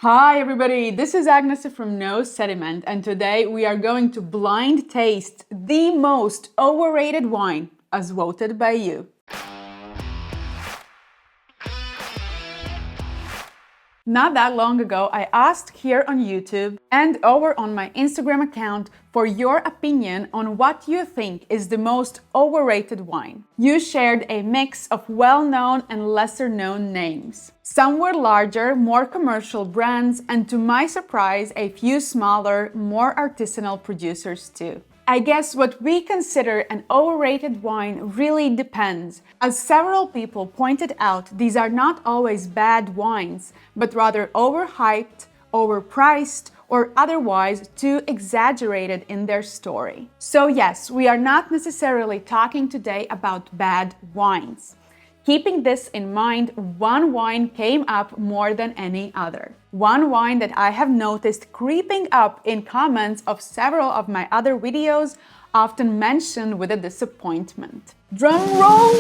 Hi everybody, this is Agnes from Sediment, and today we are going to blind taste the most overrated wine as voted by you. Not that long ago, I asked here on YouTube and over on my Instagram account for your opinion on what you think is the most overrated wine. You shared a mix of well-known and lesser-known names. Some were larger, more commercial brands, and to my surprise, a few smaller, more artisanal producers too. I guess what we consider an overrated wine really depends. As several people pointed out, these are not always bad wines, but rather overhyped, overpriced, or otherwise too exaggerated in their story. So yes, we are not necessarily talking today about bad wines. Keeping this in mind, one wine came up more than any other. One wine that I have noticed creeping up in comments of several of my other videos, often mentioned with a disappointment. Drum roll!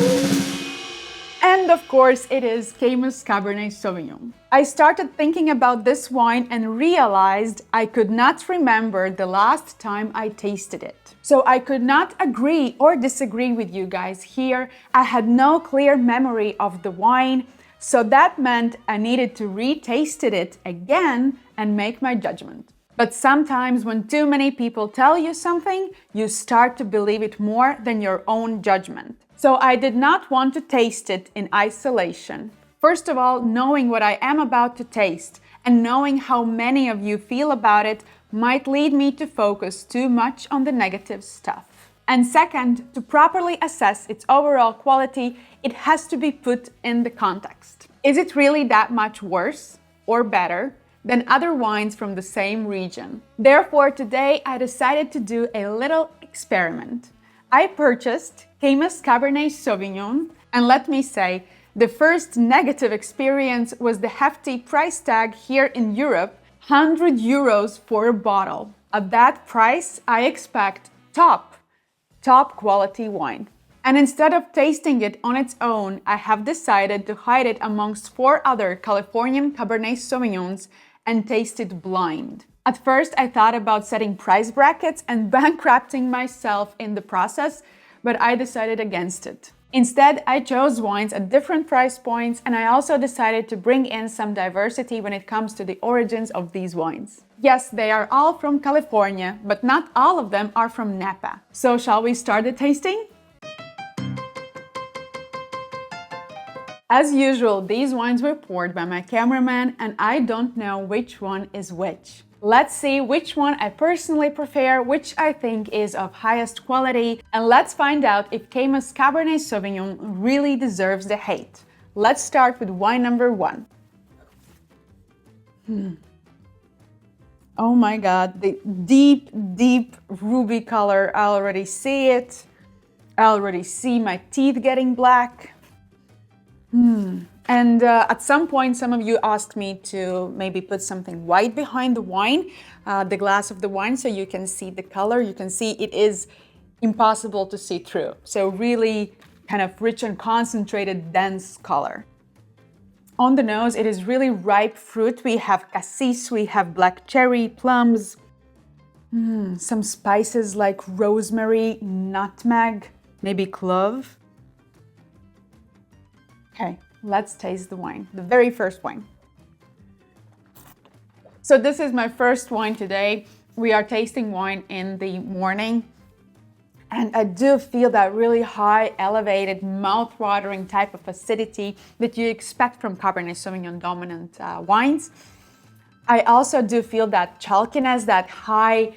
And of course, it is Caymus Cabernet Sauvignon. I started thinking about this wine and realized I could not remember the last time I tasted it. So I could not agree or disagree with you guys here. I had no clear memory of the wine, so that meant I needed to retaste it again and make my judgment. But sometimes when too many people tell you something, you start to believe it more than your own judgment. So I did not want to taste it in isolation. First of all, knowing what I am about to taste and knowing how many of you feel about it might lead me to focus too much on the negative stuff. And second, to properly assess its overall quality, it has to be put in the context. Is it really that much worse or better than other wines from the same region? Therefore, today I decided to do a little experiment. I purchased Caymus Cabernet Sauvignon, and let me say, the first negative experience was the hefty price tag here in Europe, 100 euros for a bottle. At that price, I expect top quality wine. And instead of tasting it on its own, I have decided to hide it amongst 4 other Californian Cabernet Sauvignons and taste it blind. At first, I thought about setting price brackets and bankrupting myself in the process, but I decided against it. Instead, I chose wines at different price points, and I also decided to bring in some diversity when it comes to the origins of these wines. Yes, they are all from California, but not all of them are from Napa. So shall we start the tasting? As usual, these wines were poured by my cameraman, and I don't know which one is which. Let's see which one I personally prefer, which I think is of highest quality, and let's find out if Caymus Cabernet Sauvignon really deserves the hate. Let's start with wine number 1. Oh my God, the deep ruby color. I already see it. I already see my teeth getting black. And at some point, some of you asked me to maybe put something white behind the wine, the glass of the wine, so you can see the color. You can see it is impossible to see through. So really kind of rich and concentrated, dense color. On the nose, it is really ripe fruit. We have cassis, we have black cherry, plums, some spices like rosemary, nutmeg, maybe clove. Okay, let's taste the wine, the very first wine. So this is my first wine today. We are tasting wine in the morning, and I do feel that really high, elevated, mouth-watering type of acidity that you expect from Cabernet Sauvignon dominant wines. I also do feel that chalkiness, that high,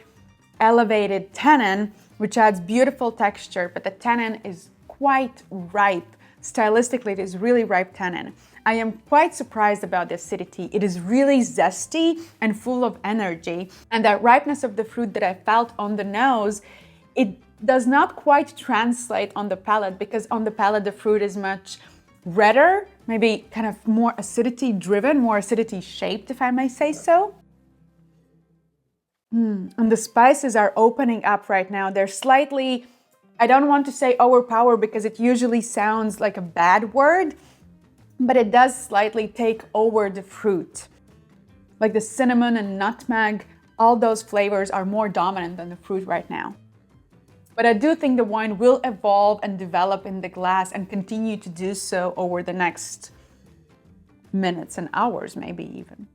elevated tannin, which adds beautiful texture, but the tannin is quite ripe. Stylistically, it is really ripe tannin. I am quite surprised about the acidity. It is really zesty and full of energy. And that ripeness of the fruit that I felt on the nose, it does not quite translate on the palate, because on the palate the fruit is much redder, maybe kind of more acidity driven, more acidity shaped, if I may say so. And the spices are opening up right now. They're slightly, I don't want to say overpower because it usually sounds like a bad word, but it does slightly take over the fruit. like the cinnamon and nutmeg, all those flavors are more dominant than the fruit right now. But I do think the wine will evolve and develop in the glass and continue to do so over the next minutes and hours, maybe even.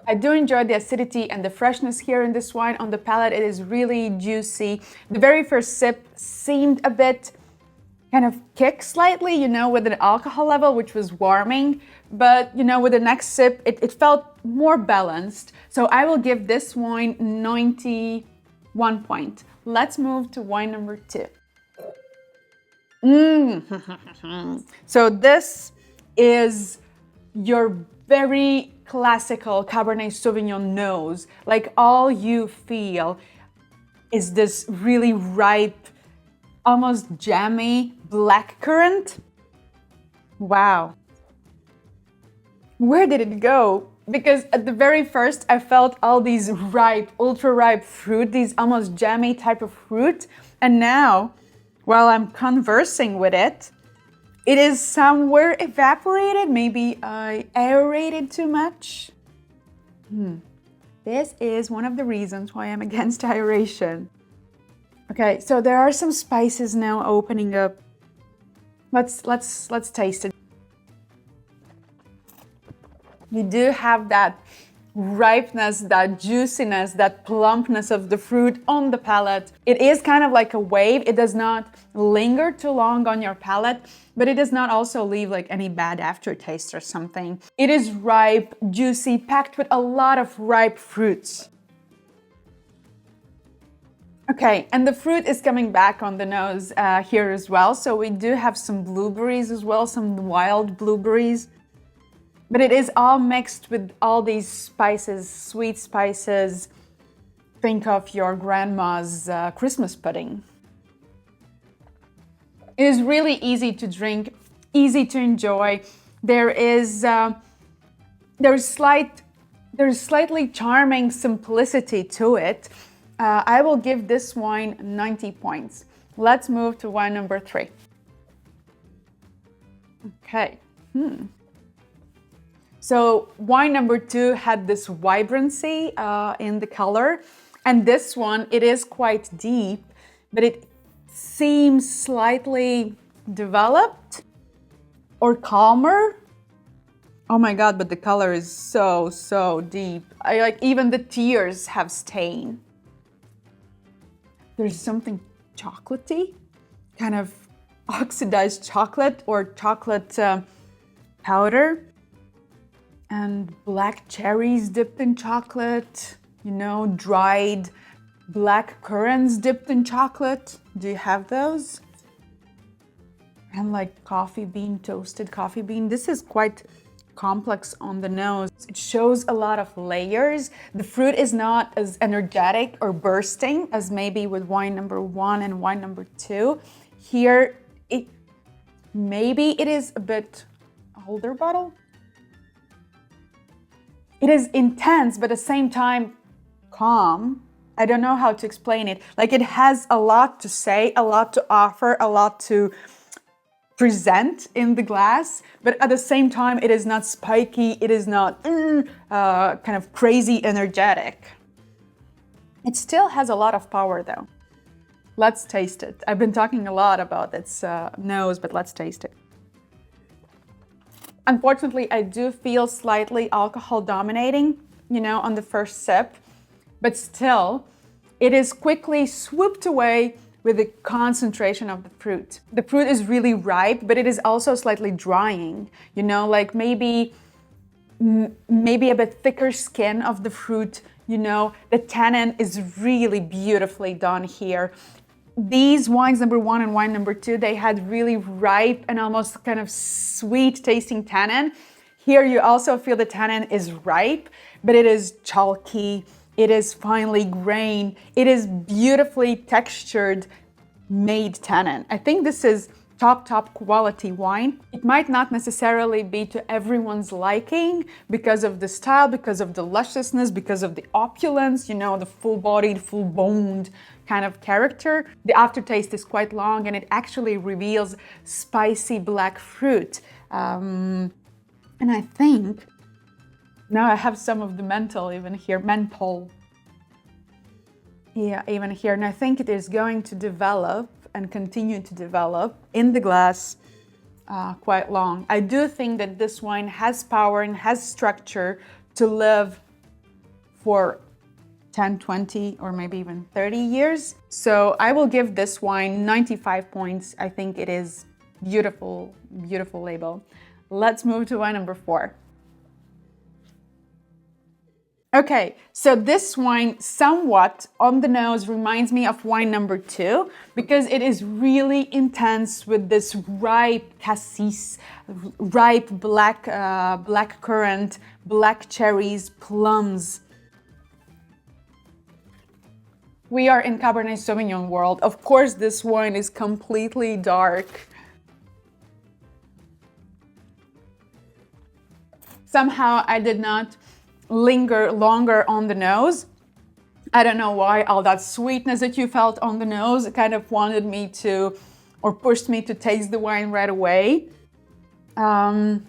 I do enjoy the acidity and the freshness here in this wine. On the palate, it is really juicy. The very first sip seemed a bit kind of kick slightly, you know, with an alcohol level, which was warming. But, you know, with the next sip, it felt more balanced. So I will give this wine 91 point. Let's move to wine number 2. So this is your very classical Cabernet Sauvignon nose. Like all you feel is this really ripe, almost jammy blackcurrant. Wow. Where did it go? Because at the very first, I felt all these ripe, ultra ripe fruit, these almost jammy type of fruit. And now, while I'm conversing with it, it is somewhere evaporated. Maybe I aerated too much. This is one of the reasons why I'm against aeration. Okay, so there are some spices now opening up. Let's taste it. You do have that ripeness, that juiciness, that plumpness of the fruit on the palate. It is kind of like a wave. It does not linger too long on your palate, but it does not also leave like any bad aftertaste or something. It is ripe, juicy, packed with a lot of ripe fruits. Okay, and the fruit is coming back on the nose here as well. So we do have some blueberries as well, some wild blueberries. But it is all mixed with all these spices, sweet spices. Think of your grandma's Christmas pudding. It is really easy to drink, easy to enjoy. There's slightly charming simplicity to it. I will give this wine 90 points. Let's move to wine number 3. Okay. So wine number 2 had this vibrancy in the color, and this one, it is quite deep, but it seems slightly developed or calmer. Oh my God, but the color is so deep. Even the tears have stain. There's something chocolatey, kind of oxidized chocolate or chocolate powder. And black cherries dipped in chocolate, you know, dried black currants dipped in chocolate. Do you have those? And like toasted coffee bean. This is quite complex on the nose. It shows a lot of layers. The fruit is not as energetic or bursting as maybe with wine number 1 and wine number 2. Here, maybe it is a bit older bottle. It is intense, but at the same time, calm. I don't know how to explain it. Like it has a lot to say, a lot to offer, a lot to present in the glass, but at the same time, it is not spiky. It is not kind of crazy energetic. It still has a lot of power though. Let's taste it. I've been talking a lot about its nose, but let's taste it. Unfortunately, I do feel slightly alcohol dominating, you know, on the first sip, but still, it is quickly swooped away with the concentration of the fruit. The fruit is really ripe, but it is also slightly drying, you know, like maybe a bit thicker skin of the fruit, you know. The tannin is really beautifully done here. These wines, number 1 and wine number 2, they had really ripe and almost kind of sweet tasting tannin. Here you also feel the tannin is ripe, but it is chalky, it is finely grained, it is beautifully textured, made tannin. I think this is top quality wine. It might not necessarily be to everyone's liking because of the style, because of the lusciousness, because of the opulence, you know, the full-bodied, full-boned kind of character. The aftertaste is quite long and it actually reveals spicy black fruit. And I think Now I have some of the menthol even here, menthol. Yeah, even here. And I think it is going to develop and continue to develop in the glass quite long. I do think that this wine has power and has structure to live for 10, 20, or maybe even 30 years. So I will give this wine 95 points. I think it is beautiful, beautiful label. Let's move to wine number 4. Okay, so this wine somewhat on the nose reminds me of wine number 2 because it is really intense with this ripe cassis, ripe black currant, black cherries, plums. We are in Cabernet Sauvignon world. Of course, this wine is completely dark. Somehow I did not linger longer on the nose. I don't know why. All that sweetness that you felt on the nose kind of wanted me to, or pushed me to taste the wine right away. On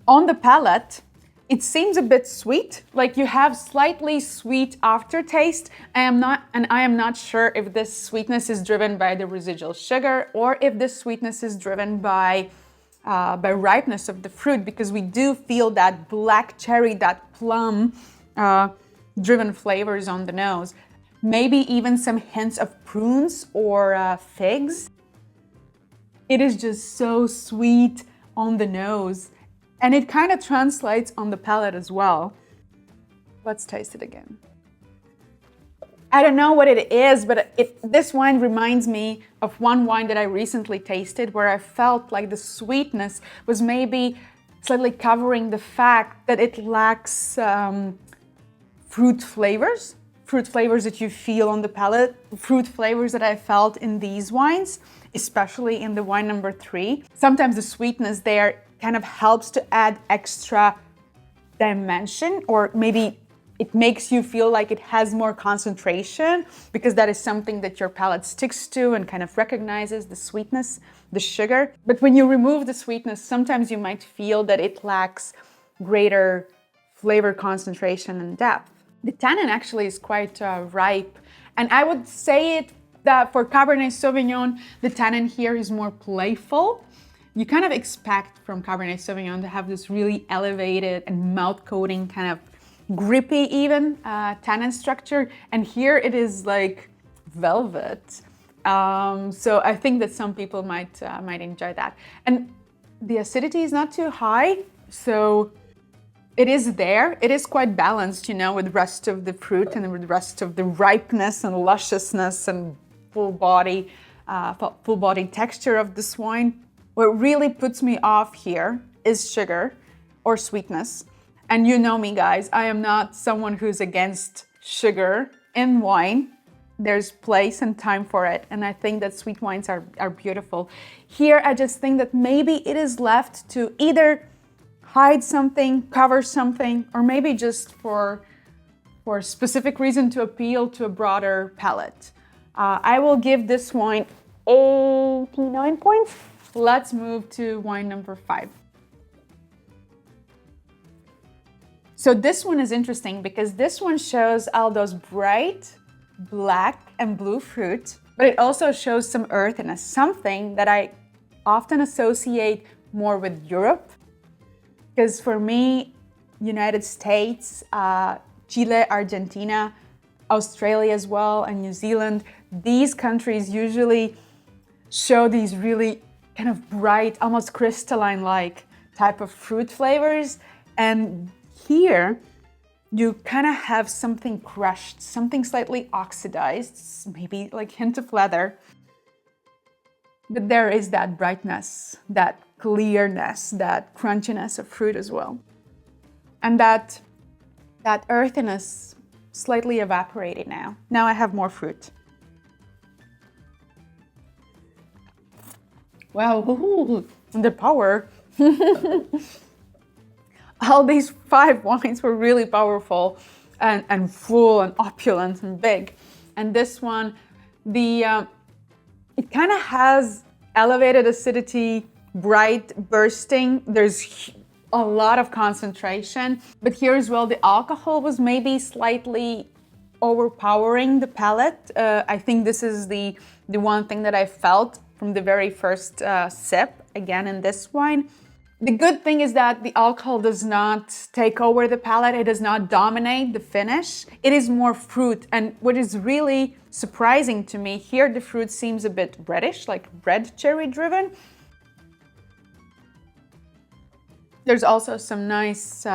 the palate, it seems a bit sweet, like you have slightly sweet aftertaste. I am not sure if this sweetness is driven by the residual sugar or if this sweetness is driven by ripeness of the fruit, because we do feel that black cherry, that plum driven flavors on the nose. Maybe even some hints of prunes or figs. It is just so sweet on the nose, and it kind of translates on the palate as well. Let's taste it again. I don't know what it is, but this wine reminds me of one wine that I recently tasted where I felt like the sweetness was maybe slightly covering the fact that it lacks fruit flavors that you feel on the palate, fruit flavors that I felt in these wines, especially in the wine number 3. Sometimes the sweetness there kind of helps to add extra dimension, or maybe it makes you feel like it has more concentration because that is something that your palate sticks to and kind of recognizes the sweetness, the sugar. But when you remove the sweetness, sometimes you might feel that it lacks greater flavor concentration and depth. The tannin actually is quite ripe. And I would say that for Cabernet Sauvignon, the tannin here is more playful. You kind of expect from Cabernet Sauvignon to have this really elevated and mouth-coating kind of grippy even tannin structure, and here it is like velvet. So I think that some people might enjoy that. And the acidity is not too high, so it is there. It is quite balanced, with the rest of the fruit and with the rest of the ripeness and lusciousness and full body texture of this wine. What really puts me off here is sugar or sweetness. And you know me, guys, I am not someone who's against sugar in wine. There's place and time for it. And I think that sweet wines are beautiful. Here, I just think that maybe it is left to either hide something, cover something, or maybe just for a specific reason to appeal to a broader palate. I will give this wine 89 points. Let's move to wine number 5. So this one is interesting because this one shows all those bright black and blue fruit, but it also shows some earthiness, something that I often associate more with Europe. Because for me, United States, Chile, Argentina, Australia as well, and New Zealand, these countries usually show these really kind of bright, almost crystalline-like type of fruit flavors. And here, you kind of have something crushed, something slightly oxidized, maybe like hint of leather. But there is that brightness, that clearness, that crunchiness of fruit as well. And that earthiness slightly evaporated now. Now I have more fruit. Wow, the power. All these 5 wines were really powerful and full and opulent and big. And this one, it kind of has elevated acidity, bright, bursting. There's a lot of concentration. But here as well, the alcohol was maybe slightly overpowering the palate. I think this is the one thing that I felt from the very first sip, again in this wine. The good thing is that the alcohol does not take over the palate. It does not dominate the finish. It is more fruit. And what is really surprising to me, here the fruit seems a bit reddish, like red cherry driven. There's also some nice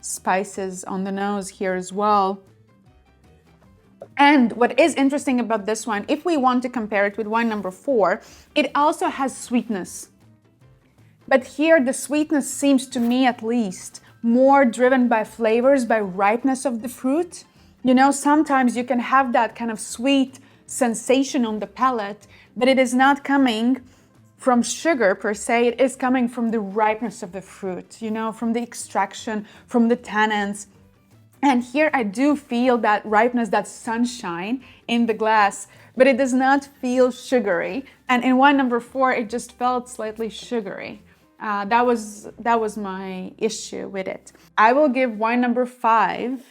spices on the nose here as well. And what is interesting about this wine, if we want to compare it with wine number 4, it also has sweetness. But here the sweetness seems to me at least more driven by flavors, by ripeness of the fruit. You know, sometimes you can have that kind of sweet sensation on the palate, but it is not coming from sugar per se, it is coming from the ripeness of the fruit, you know, from the extraction, from the tannins. And here I do feel that ripeness, that sunshine in the glass, but it does not feel sugary. And in wine number 4, it just felt slightly sugary. That was my issue with it. I will give wine number 5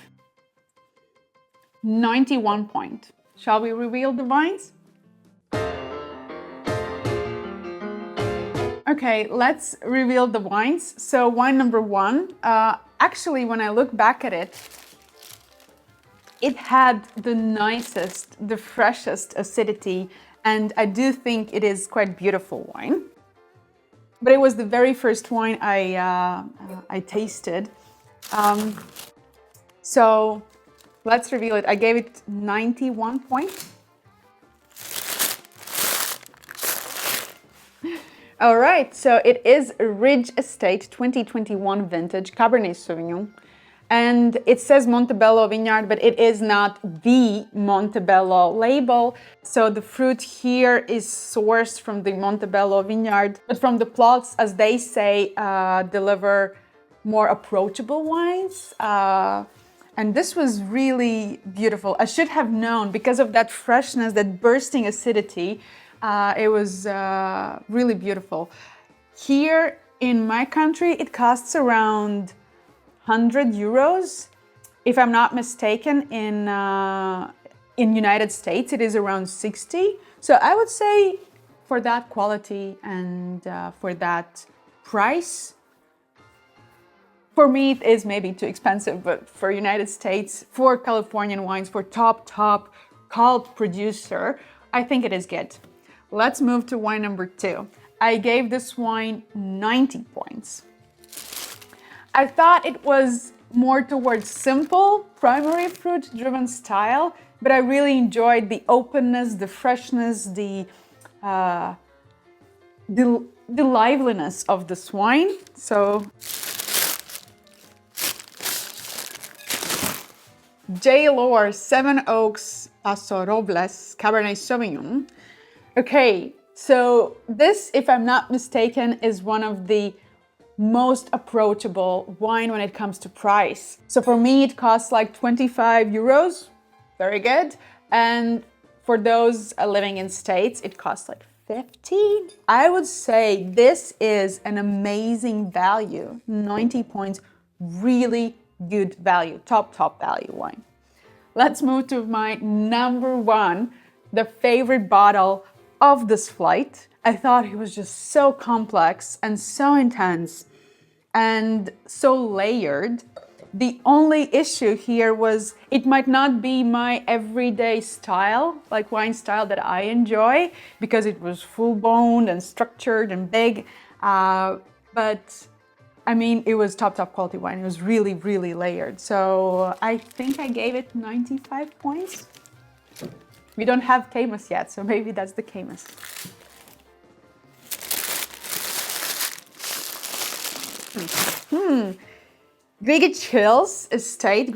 91 point. Shall we reveal the wines? Okay, let's reveal the wines. So wine number 1, actually when I look back at it, it had the nicest, the freshest acidity, and I do think it is quite beautiful wine. But it was the very first wine I tasted. So let's reveal it. I gave it 91 points. All right, so it is Ridge Estate 2021 vintage Cabernet Sauvignon. And it says Montebello Vineyard, but it is not the Montebello label. So the fruit here is sourced from the Montebello Vineyard, but from the plots, as they say, deliver more approachable wines. And this was really beautiful. I should have known because of that freshness, that bursting acidity. It was really beautiful. Here in my country, it costs around 100 euros. If I'm not mistaken, in United States, it is around 60. So I would say for that quality and for that price, for me, it is maybe too expensive, but for United States, for Californian wines, for top cult producer, I think it is good. Let's move to wine number 2. I gave this wine 90 points. I thought it was more towards simple, primary fruit-driven style, but I really enjoyed the openness, the freshness, the liveliness of this wine. So, Lohr 7 Oaks Paso Robles Cabernet Sauvignon. Okay, so this, if I'm not mistaken, is one of the most approachable wine when it comes to price. So for me, it costs like 25 euros. Very good. And for those living in States, it costs like 50. I would say this is an amazing value. 90 points, really good value, top value wine. Let's move to my number 1, the favorite bottle of this flight. I thought it was just so complex and so intense and so layered. The only issue here was it might not be my everyday style, like wine style that I enjoy, because it was full-boned and structured and big. But I mean, it was top quality wine. It was really, really layered. So I think I gave it 95 points. We don't have Caymus yet, so maybe that's the Caymus. Grgich Hills Estate,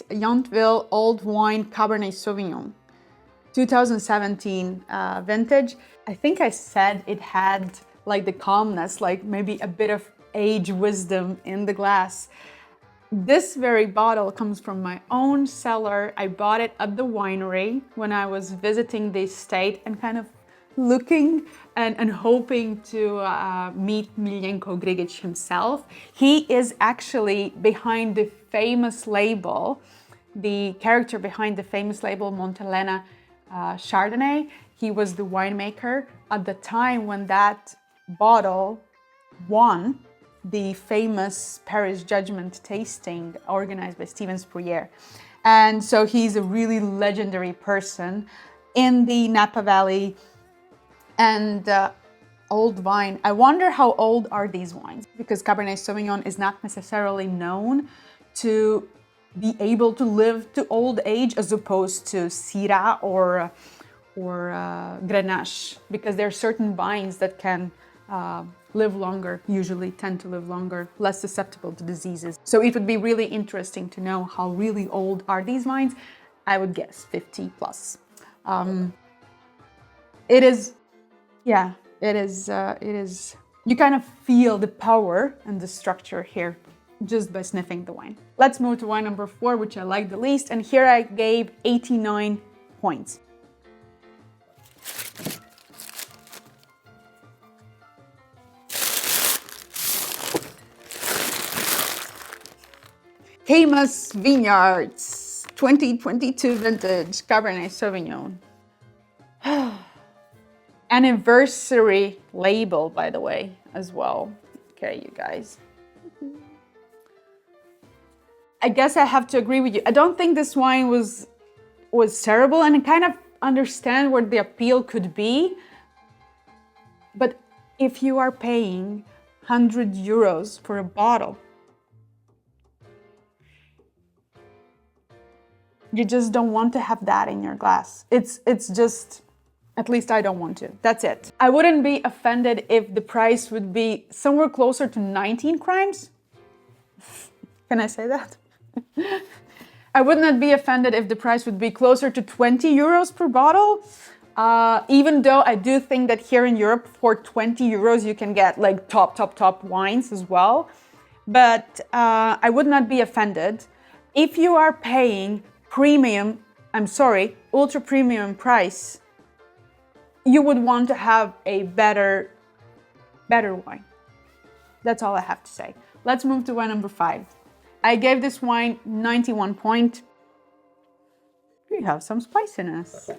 Yountville Old Wine Cabernet Sauvignon, 2017 vintage. I think I said it had like the calmness, like maybe a bit of age wisdom in the glass. This very bottle comes from my own cellar. I bought it at the winery when I was visiting the estate and kind of looking and hoping to meet Miljenko Grgich himself. He is actually behind the famous label, the character behind the famous label Montelena Chardonnay. He was the winemaker at the time when that bottle won the famous Paris Judgment tasting organized by Steven Spurrier. And so he's a really legendary person in the Napa Valley and old vine. I wonder how old are these wines, because Cabernet Sauvignon is not necessarily known to be able to live to old age as opposed to Syrah or Grenache, because there are certain vines that can live longer, usually tend to live longer, less susceptible to diseases. So it would be really interesting to know how really old are these vines. I would guess 50 plus. It is, you kind of feel the power and the structure here just by sniffing the wine. Let's move to wine number 4, which I like the least, and here I gave 89 points. Caymus Vineyards 2022 vintage Cabernet Sauvignon. Anniversary label, by the way, as well. Okay, you guys. I guess I have to agree with you. I don't think this wine was terrible, and I kind of understand what the appeal could be. But if you are paying 100 euros for a bottle, you just don't want to have that in your glass. It's just, at least I don't want to. That's it. I wouldn't be offended if the price would be somewhere closer to 19 crimes. Can I say that? I would not be offended if the price would be closer to 20 euros per bottle. Even though I do think that here in Europe, for 20 euros, you can get like top wines as well. But I would not be offended if you are paying ultra premium price. You would want to have a better wine. That's all I have to say. Let's move to wine number 5. I gave this wine 91 point. We have some spiciness.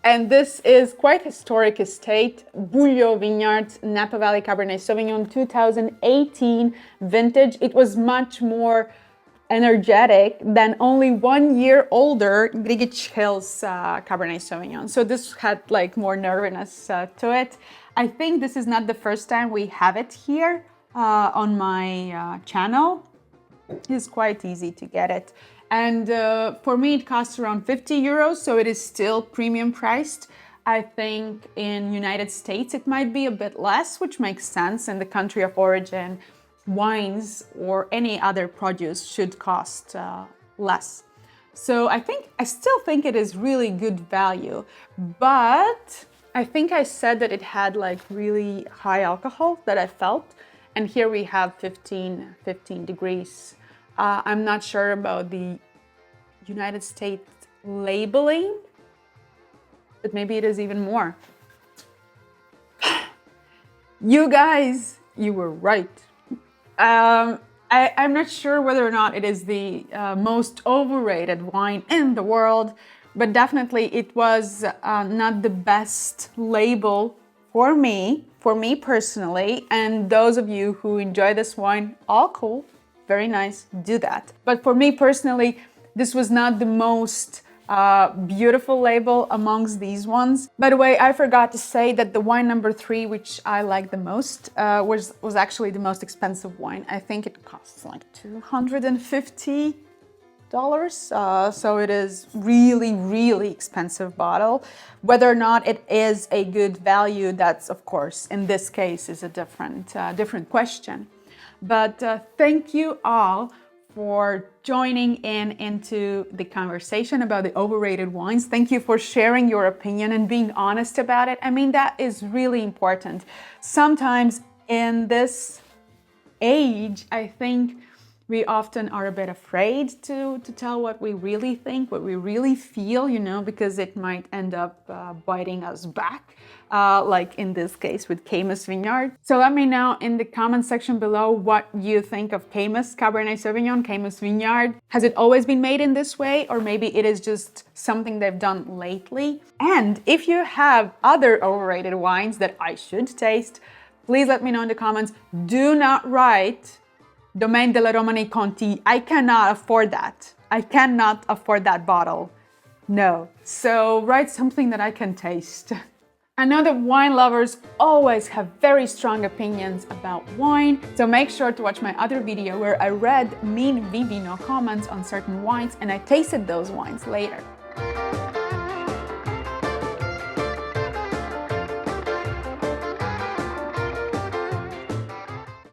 And this is quite historic estate, Beaulieu Vineyards, Napa Valley Cabernet Sauvignon 2018 vintage. It was much more energetic than only 1 year older Grgich Hills Cabernet Sauvignon. So this had like more nerviness to it. I think this is not the first time we have it here on my channel. It's quite easy to get it. And for me, it costs around 50 euros, so it is still premium priced. I think in United States, it might be a bit less, which makes sense. In the country of origin, wines or any other produce should cost less. So I still think it is really good value, but I think I said that it had like really high alcohol that I felt. And here we have 15 degrees. I'm not sure about the United States labeling, but maybe it is even more. You guys, you were right. I'm not sure whether or not it is the most overrated wine in the world, but definitely it was not the best label for me personally. And those of you who enjoy this wine, all cool. Very nice, do that. But for me personally, this was not the most beautiful label amongst these ones. By the way, I forgot to say that the wine number 3, which I like the most, was actually the most expensive wine. I think it costs like $250. So it is really, really expensive bottle. Whether or not it is a good value, that's of course, in this case, is a different question. But thank you all for joining into the conversation about the overrated wines. Thank you for sharing your opinion and being honest about it. I mean, that is really important. Sometimes in this age, I think We often are a bit afraid to tell what we really think, what we really feel, because it might end up biting us back, like in this case with Caymus Vineyard. So let me know in the comment section below what you think of Caymus Cabernet Sauvignon, Caymus Vineyard. Has it always been made in this way, or maybe it is just something they've done lately? And if you have other overrated wines that I should taste, please let me know in the comments. Do not write Domaine de la Romanée Conti. I cannot afford that. I cannot afford that bottle. No. So write something that I can taste. I know that wine lovers always have very strong opinions about wine, so make sure to watch my other video where I read mean Vivino comments on certain wines and I tasted those wines later.